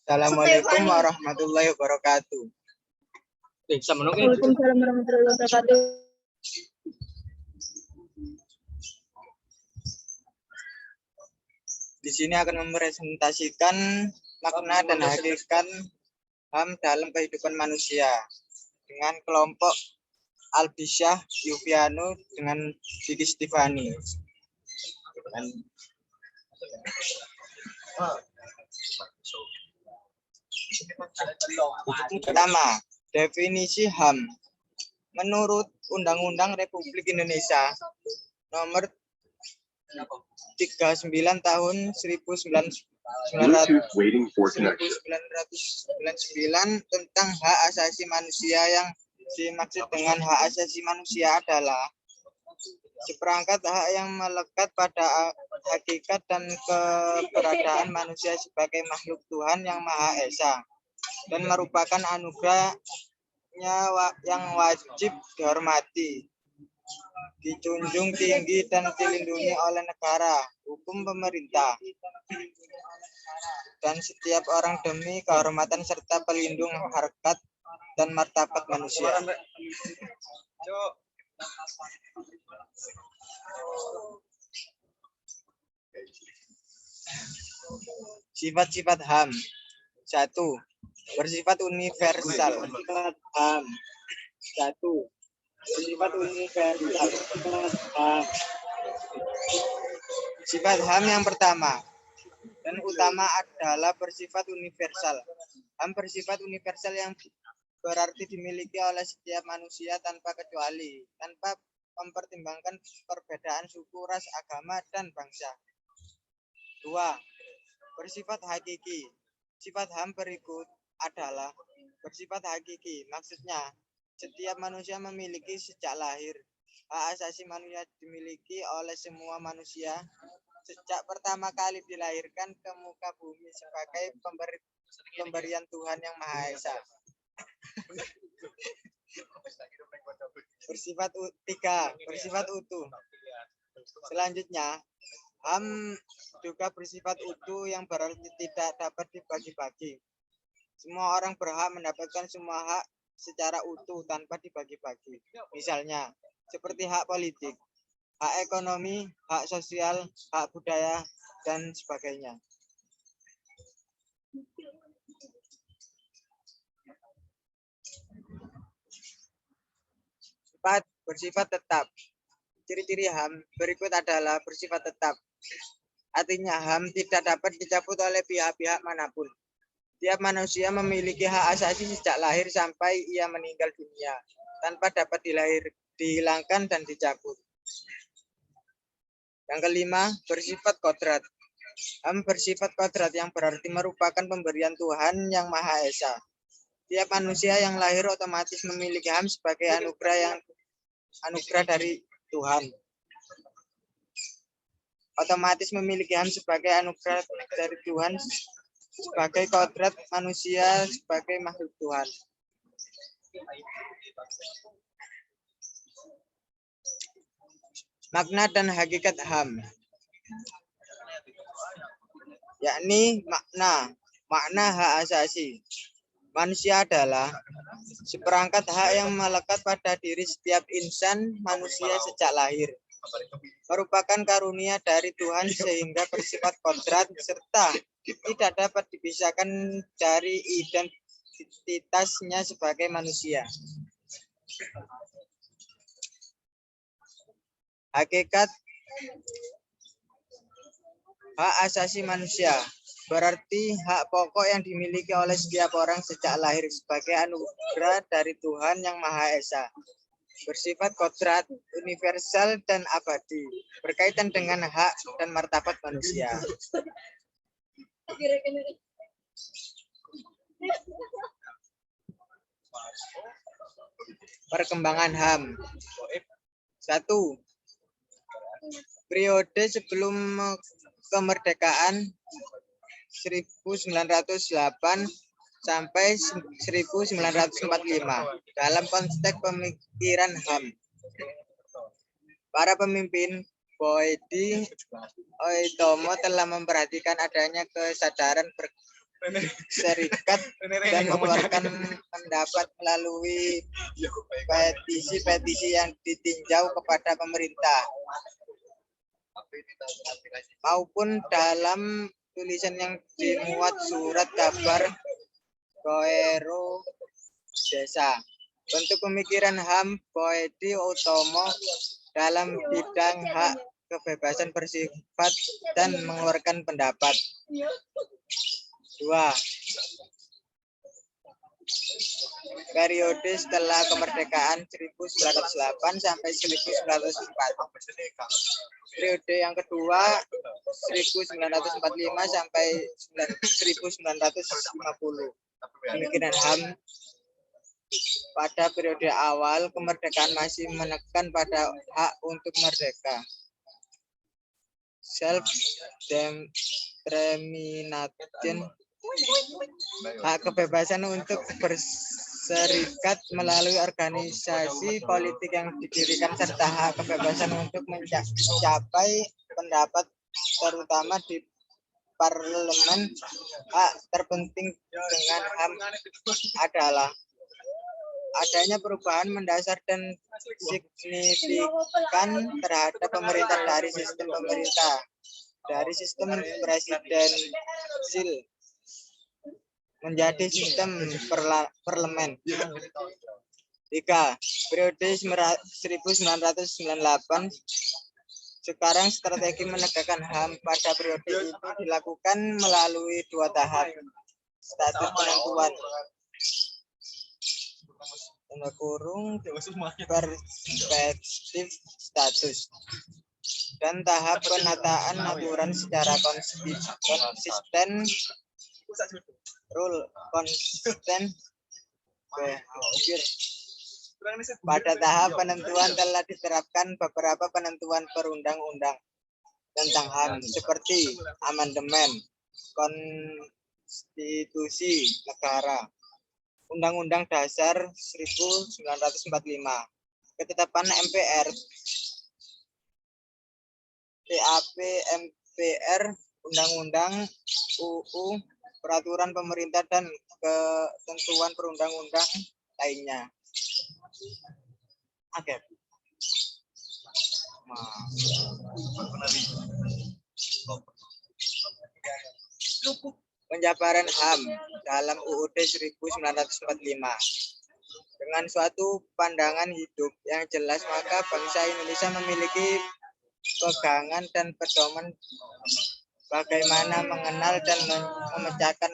Assalamualaikum warahmatullahi wabarakatuh. Waalaikumsalam warahmatullahi wabarakatuh. Di sini akan mempresentasikan makna dan hakikat HAM dalam kehidupan manusia dengan kelompok Albisyah Yufiano dengan Vicky Stefani. Pertama, definisi HAM. Menurut Undang-Undang Republik Indonesia Nomor 39 tahun 1999 tentang hak asasi manusia. Yang dimaksud dengan hak asasi manusia adalah seperangkat hak yang melekat pada hakikat dan keberadaan manusia sebagai makhluk Tuhan yang Maha Esa dan merupakan anugerahnya yang wajib dihormati, dijunjung tinggi dan dilindungi oleh negara, hukum pemerintah, dan setiap orang demi kehormatan serta pelindung harkat dan martabat manusia. Sifat-sifat HAM. 1. Bersifat universal. HAM. 1. Bersifat universal. HAM. Sifat HAM yang pertama dan utama adalah bersifat universal. HAM bersifat universal yang berarti dimiliki oleh setiap manusia tanpa kecuali, tanpa mempertimbangkan perbedaan suku, ras, agama, dan bangsa. 2. Bersifat hakiki. Sifat HAM berikut adalah bersifat hakiki. Maksudnya, setiap manusia memiliki sejak lahir. Hak asasi manusia dimiliki oleh semua manusia sejak pertama kali dilahirkan ke muka bumi sebagai pemberian Tuhan yang Maha Esa. Bersifat 3. Bersifat utuh. Selanjutnya, HAM juga bersifat utuh yang berarti tidak dapat dibagi-bagi. Semua orang berhak mendapatkan semua hak secara utuh tanpa dibagi-bagi. Misalnya, seperti hak politik, hak ekonomi, hak sosial, hak budaya, dan sebagainya. Bersifat tetap. Ciri-ciri HAM berikut adalah bersifat tetap. Artinya HAM tidak dapat dicabut oleh pihak-pihak manapun. Tiap manusia memiliki hak asasi sejak lahir sampai ia meninggal dunia, tanpa dapat dihilangkan dan dicabut. Yang kelima, bersifat kodrat. HAM bersifat kodrat yang berarti merupakan pemberian Tuhan yang Maha Esa. Tiap manusia yang lahir otomatis memiliki HAM sebagai anugerah dari Tuhan. Otomatis memiliki HAM sebagai anugerah dari Tuhan sebagai kodrat manusia sebagai makhluk Tuhan. Makna dan hakikat HAM, yakni makna hak asasi. Manusia adalah seperangkat hak yang melekat pada diri setiap insan manusia sejak lahir. Merupakan karunia dari Tuhan sehingga bersifat kodrat serta tidak dapat dipisahkan dari identitasnya sebagai manusia. Hakikat hak asasi manusia berarti hak pokok yang dimiliki oleh setiap orang sejak lahir sebagai anugerah dari Tuhan yang Maha Esa. Bersifat kodrat, universal, dan abadi, berkaitan dengan hak dan martabat manusia. Perkembangan HAM. 1. Periode sebelum kemerdekaan 1908 sampai 1945 dalam konteks pemikiran HAM. Para pemimpin Boedi Oitomo telah memperhatikan adanya kesadaran berserikat dan mengeluarkan pendapat melalui petisi-petisi yang ditinjau kepada pemerintah maupun dalam tulisan yang dimuat surat kabar Koero Desa. Bentuk pemikiran HAM Boedi Otomo dalam bidang hak kebebasan bersifat dan mengeluarkan pendapat. 2. Periode setelah kemerdekaan 1908 sampai 1904. Periode yang kedua 1945 sampai 1950. Pemikiran HAM pada periode awal kemerdekaan masih menekan pada hak untuk merdeka, self determination, hak kebebasan untuk berserikat melalui organisasi politik yang didirikan, serta hak kebebasan untuk mencapai pendapat terutama di parlemen. Hak terpenting dengan HAM adalah adanya perubahan mendasar dan signifikan terhadap pemerintah dari sistem presidensil menjadi sistem parlemen. 3. Periode 1998. Sekarang strategi menegakkan HAM pada periode itu dilakukan melalui 2 tahap. Status penentuan perspektif status dan tahap penataan aturan secara konsisten rule konsisten behavior. Pada tahap penentuan telah diterapkan beberapa penentuan perundang-undang tentang HAM seperti amandemen konstitusi negara, Undang-Undang Dasar 1945, ketetapan MPR, TAP MPR, Undang-Undang UU, peraturan pemerintah dan ketentuan perundang-undang lainnya. Oke. Penjabaran HAM dalam UUD 1945. Dengan suatu pandangan hidup yang jelas, maka bangsa Indonesia memiliki pegangan dan pedoman bagaimana mengenal dan memecahkan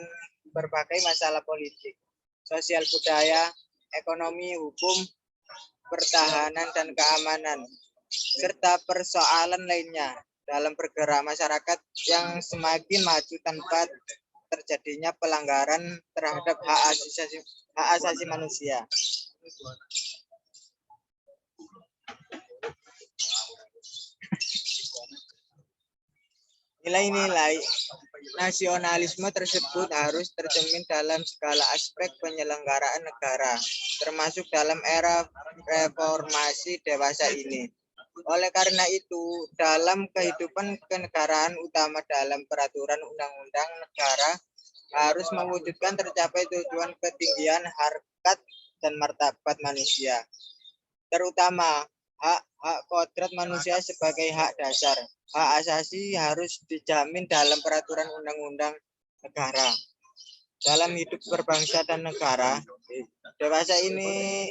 berbagai masalah politik, sosial, budaya, ekonomi, hukum, pertahanan, dan keamanan, serta persoalan lainnya dalam bergerak masyarakat yang semakin maju tanpa terjadinya pelanggaran terhadap hak asasi manusia. Nilai-nilai nasionalisme tersebut harus tercermin dalam segala aspek penyelenggaraan negara, termasuk dalam era reformasi dewasa ini. Oleh karena itu, dalam kehidupan kenegaraan, utama dalam peraturan undang-undang negara, harus mewujudkan tercapai tujuan ketinggian harkat dan martabat manusia, terutama hak kodrat manusia sebagai hak dasar. Hak asasi harus dijamin dalam peraturan undang-undang negara. Dalam hidup berbangsa dan negara dewasa ini,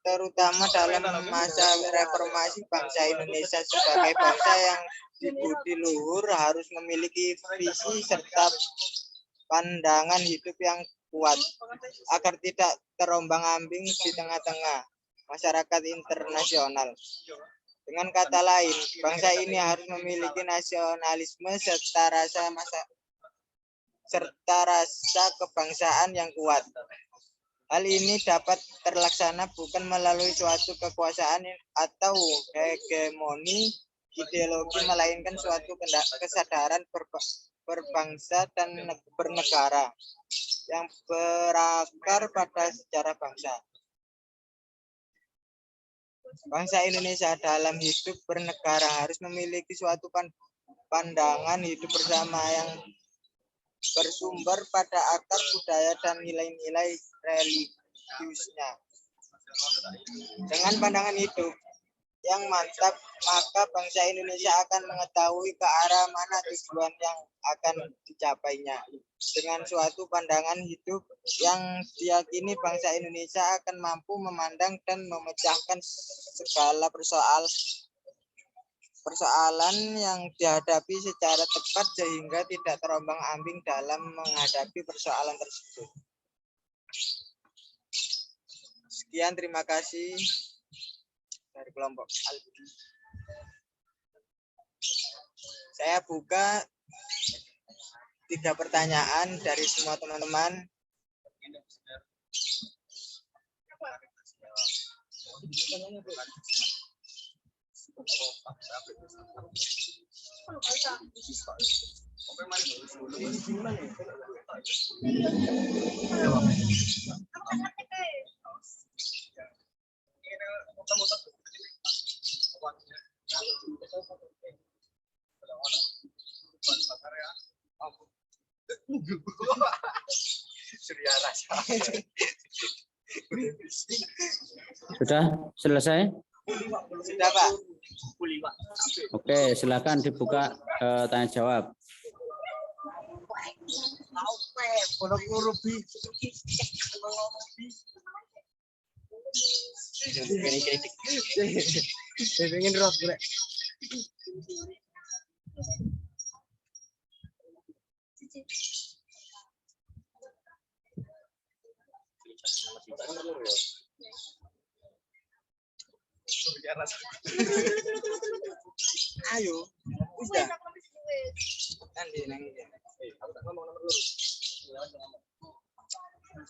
terutama dalam masa reformasi, bangsa Indonesia sebagai bangsa yang dibudi luhur harus memiliki visi serta pandangan hidup yang kuat agar tidak terombang-ambing di tengah-tengah masyarakat internasional. Dengan kata lain, bangsa ini harus memiliki nasionalisme serta rasa kebangsaan yang kuat. Hal ini dapat terlaksana bukan melalui suatu kekuasaan atau hegemoni ideologi, melainkan suatu kesadaran berbangsa dan bernegara yang berakar pada sejarah bangsa. Bangsa Indonesia dalam hidup bernegara harus memiliki suatu pandangan hidup bersama yang bersumber pada akar budaya dan nilai-nilai religiusnya. Dengan pandangan hidup yang mantap, maka bangsa Indonesia akan mengetahui ke arah mana tujuan yang akan dicapainya. Dengan suatu pandangan hidup yang diyakini bangsa Indonesia akan mampu memandang dan memecahkan segala persoalan yang dihadapi secara tepat sehingga tidak terombang-ambing dalam menghadapi persoalan tersebut. Sekian, terima kasih dari kelompok Albi. Saya buka 3 pertanyaan dari semua teman-teman. Sudah selesai? Sudah, Pak. Oke, silakan dibuka tanya jawab. Ayo, sudah.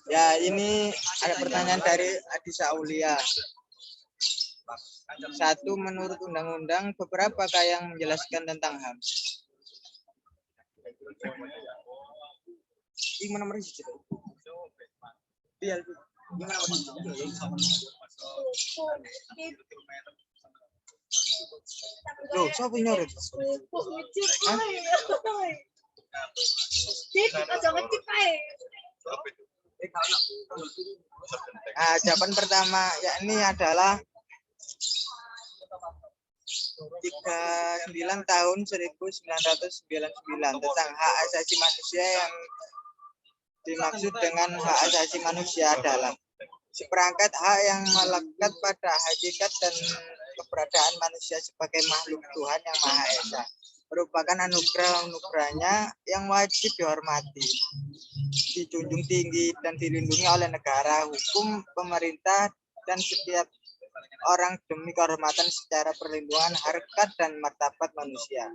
Ya, ini ada pertanyaan dari Adisa Aulia. 1. Menurut undang-undang, beberapakah yang menjelaskan tentang HAM? Gimana nomor itu? Iya, gimana nomor itu? Loh, siapa yang nyorot? Nah, jawaban pertama yakni adalah 39 tahun 1999 tentang hak asasi manusia. Yang dimaksud dengan hak asasi manusia adalah seperangkat hak yang melekat pada hakikat dan keberadaan manusia sebagai makhluk Tuhan yang Maha Esa, merupakan anugerah-anugerahnya yang wajib dihormati, dijunjung tinggi dan dilindungi oleh negara, hukum, pemerintah, dan setiap orang demi kehormatan secara perlindungan harkat dan martabat manusia.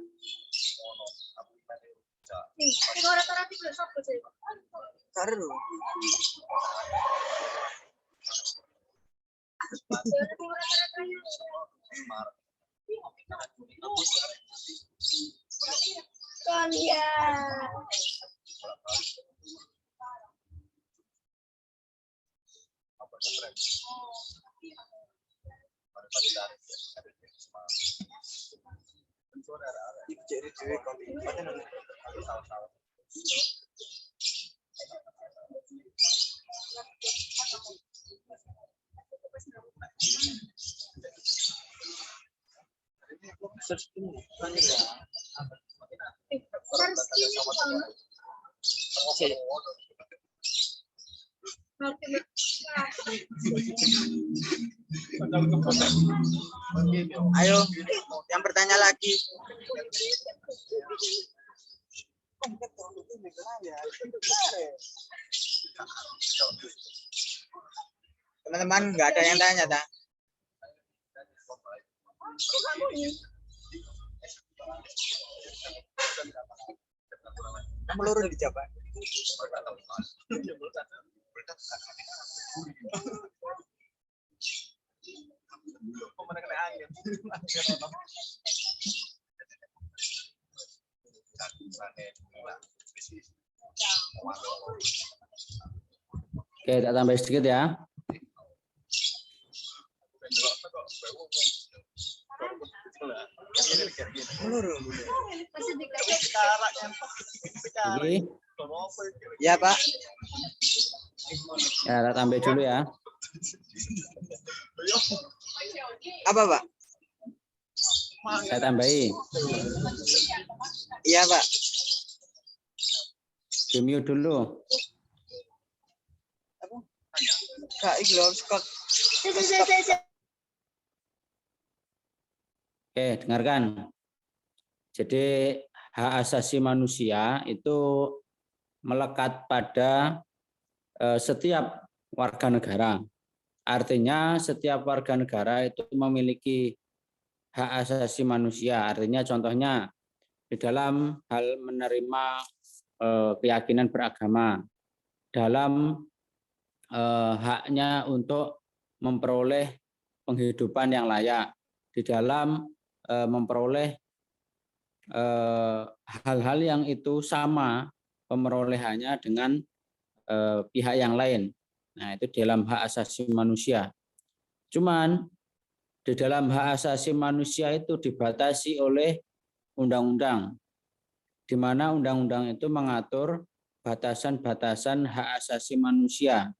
Seru. Ayo, yang bertanya lagi. Teman-teman, nggak ada yang tanya, tak? Melurus dijawab. Oke, tak tambah sedikit ya. Jadi, Ya, Pak. ya tak tambah dulu ya. Apa, Pak? Saya tambahi. Iya, Pak. Di mute dulu. Kak, ikhlas kok. Oke, dengarkan. Jadi hak asasi manusia itu melekat pada setiap warga negara. Artinya setiap warga negara itu memiliki hak asasi manusia. Artinya contohnya di dalam hal menerima keyakinan beragama, dalam haknya untuk memperoleh penghidupan yang layak, di dalam memperoleh hal-hal yang itu sama pemerolehannya dengan pihak yang lain. Nah, itu dalam hak asasi manusia. Cuman di dalam hak asasi manusia itu dibatasi oleh undang-undang, di mana undang-undang itu mengatur batasan-batasan hak asasi manusia.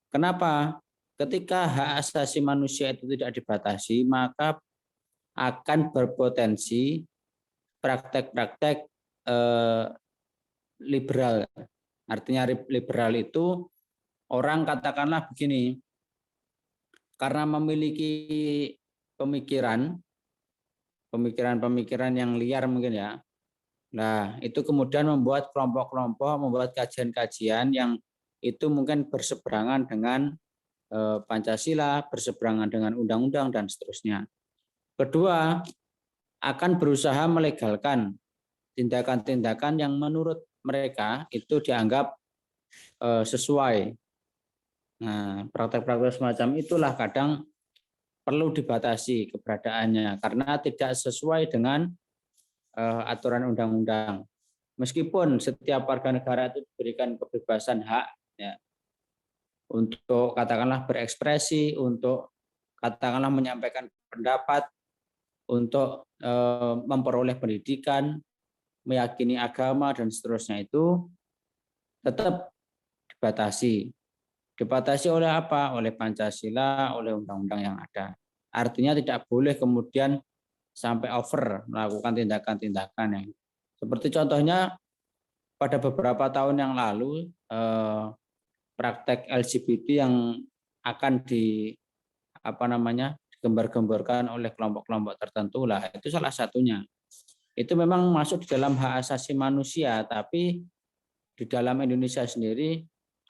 Kenapa? Ketika hak asasi manusia itu tidak dibatasi, maka akan berpotensi praktek-praktek liberal. Artinya liberal itu orang katakanlah begini, karena memiliki pemikiran yang liar mungkin ya. Nah, itu kemudian membuat kelompok-kelompok, membuat kajian-kajian yang itu mungkin berseberangan dengan Pancasila, berseberangan dengan undang-undang dan seterusnya. Kedua, akan berusaha melegalkan tindakan-tindakan yang menurut mereka itu dianggap sesuai. Nah, praktek-praktek semacam itulah kadang perlu dibatasi keberadaannya karena tidak sesuai dengan aturan undang-undang. Meskipun setiap warga negara itu diberikan kebebasan hak ya, untuk katakanlah berekspresi, untuk katakanlah menyampaikan pendapat, untuk memperoleh pendidikan, meyakini agama dan seterusnya itu tetap dibatasi. Dibatasi oleh apa? Oleh Pancasila, oleh undang-undang yang ada. Artinya tidak boleh kemudian sampai over melakukan tindakan-tindakan yang seperti contohnya pada beberapa tahun yang lalu praktek LGBT yang akan digembar-gemborkan oleh kelompok-kelompok tertentu lah, itu salah satunya. Itu memang masuk di dalam hak asasi manusia, tapi di dalam Indonesia sendiri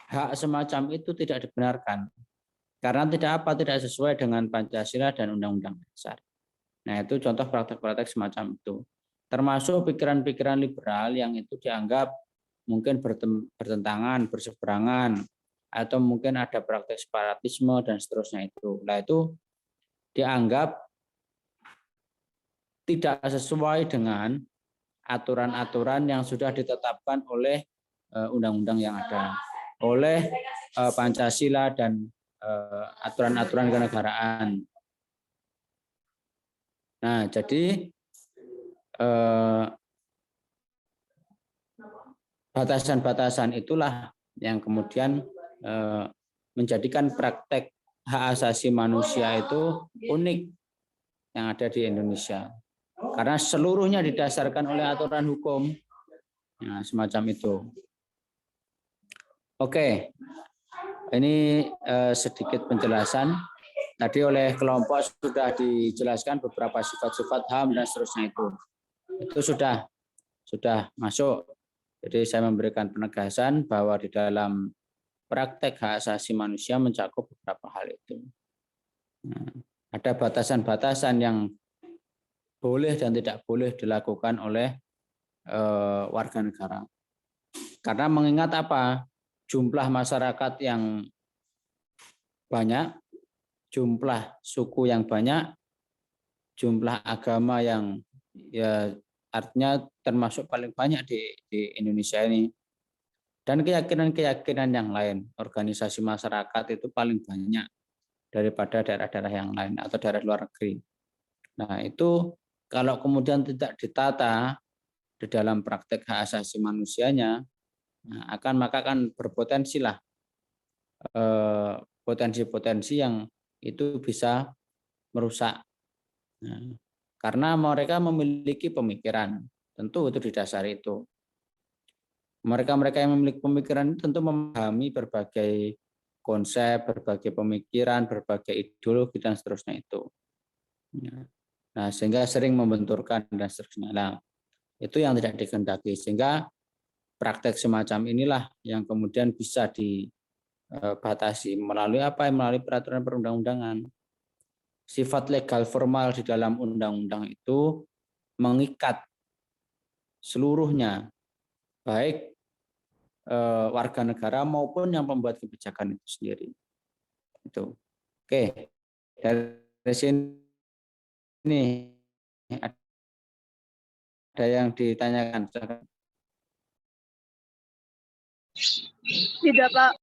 hak semacam itu tidak dibenarkan karena tidak sesuai dengan Pancasila dan Undang-Undang Dasar. Nah, itu contoh praktek-praktek semacam itu. Termasuk pikiran-pikiran liberal yang itu dianggap mungkin bertentangan, berseberangan, atau mungkin ada praktek separatisme dan seterusnya itu. Nah, itu dianggap tidak sesuai dengan aturan-aturan yang sudah ditetapkan oleh undang-undang yang ada, oleh Pancasila dan aturan-aturan kenegaraan. Nah, jadi batasan-batasan itulah yang kemudian menjadikan praktek hak asasi manusia itu unik yang ada di Indonesia. Karena seluruhnya didasarkan oleh aturan hukum. Nah, semacam itu. Oke, ini sedikit penjelasan. Tadi oleh kelompok sudah dijelaskan beberapa sifat-sifat HAM dan seterusnya itu. Itu sudah masuk. Jadi saya memberikan penegasan bahwa di dalam praktek hak asasi manusia mencakup beberapa hal itu. Nah, ada batasan-batasan yang boleh dan tidak boleh dilakukan oleh warga negara. Karena mengingat apa? Jumlah masyarakat yang banyak, jumlah suku yang banyak, jumlah agama yang ya artinya termasuk paling banyak di Indonesia ini. Dan keyakinan-keyakinan yang lain, organisasi masyarakat itu paling banyak. daripada daerah-daerah yang lain atau daerah luar negeri. Nah, itu kalau kemudian tidak ditata di dalam praktek hak asasi manusianya, maka akan berpotensi lah potensi-potensi yang itu bisa merusak. Nah, karena mereka memiliki pemikiran, tentu itu didasari itu. Mereka-mereka yang memiliki pemikiran tentu memahami berbagai konsep, berbagai pemikiran, berbagai ideologi dan seterusnya itu. Nah, sehingga sering membenturkan dan seterusnya. Nah, itu yang tidak dikehendaki. Sehingga praktek semacam inilah yang kemudian bisa dibatasi melalui apa? Melalui peraturan perundang-undangan. Sifat legal formal di dalam undang-undang itu mengikat seluruhnya, baik warga negara maupun yang pembuat kebijakan itu sendiri. Itu. Oke. Dari sini ada yang ditanyakan? Tidak, Pak.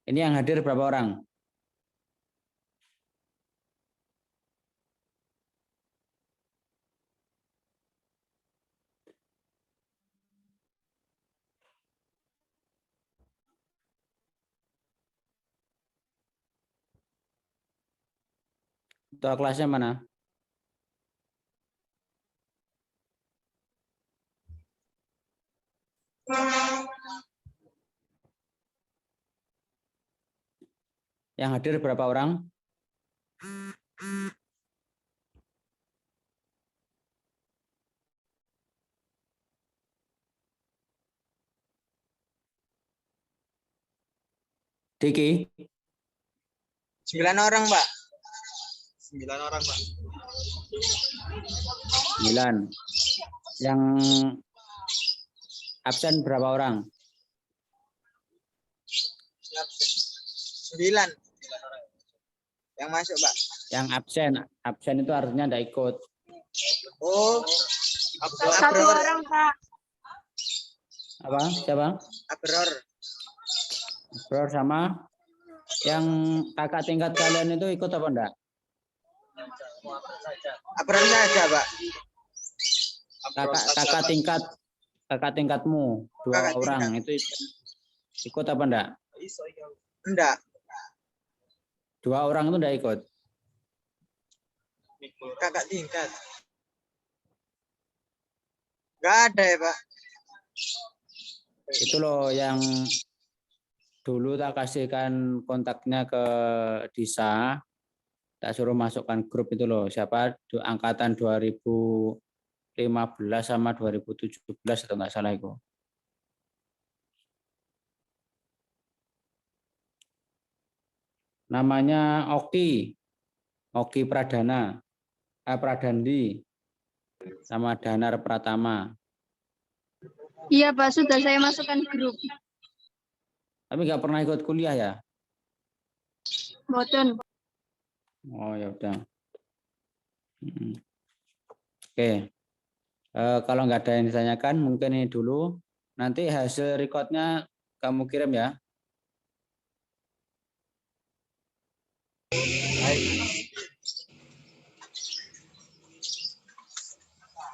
Ini yang hadir berapa orang? Ketua kelasnya mana? Yang hadir berapa orang? Diki? 9 orang, Pak. 9 orang, Pak. 9. Yang absen berapa orang? 9. Yang masuk, Pak. Yang absen itu artinya tidak ikut. Oh, 1 orang, Pak. Apa? Siapa? Abror. Bro, sama yang kakak tingkat kalian itu ikut apa enggak? Abror saja, Pak. Kakak tingkatmu 2 Kakak orang itu ikut apa enggak? Enggak. 2 orang itu enggak ikut. Kakak tingkat. Enggak ada ya, Pak. Itu loh yang dulu tak kasihkan kontaknya ke Disa, tak suruh masukkan grup itu loh. Siapa angkatan 2015 sama 2017 atau enggak salah itu. Namanya Oki Pradana, Pradandi, sama Danar Pratama. Iya, Pak, sudah saya masukkan grup. Tapi nggak pernah ikut kuliah ya? Boten. Oh ya udah. Oke. Kalau nggak ada yang ditanyakan, mungkin ini dulu. Nanti hasil recordnya kamu kirim ya.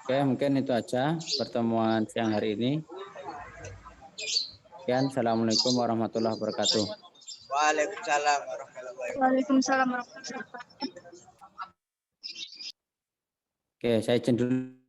Oke, mungkin itu aja pertemuan siang hari ini. Sekian, assalamualaikum warahmatullahi wabarakatuh. Waalaikumsalam warahmatullahi wabarakatuh. Waalaikumsalam warahmatullahi wabarakatuh. Oke, saya izin dulu.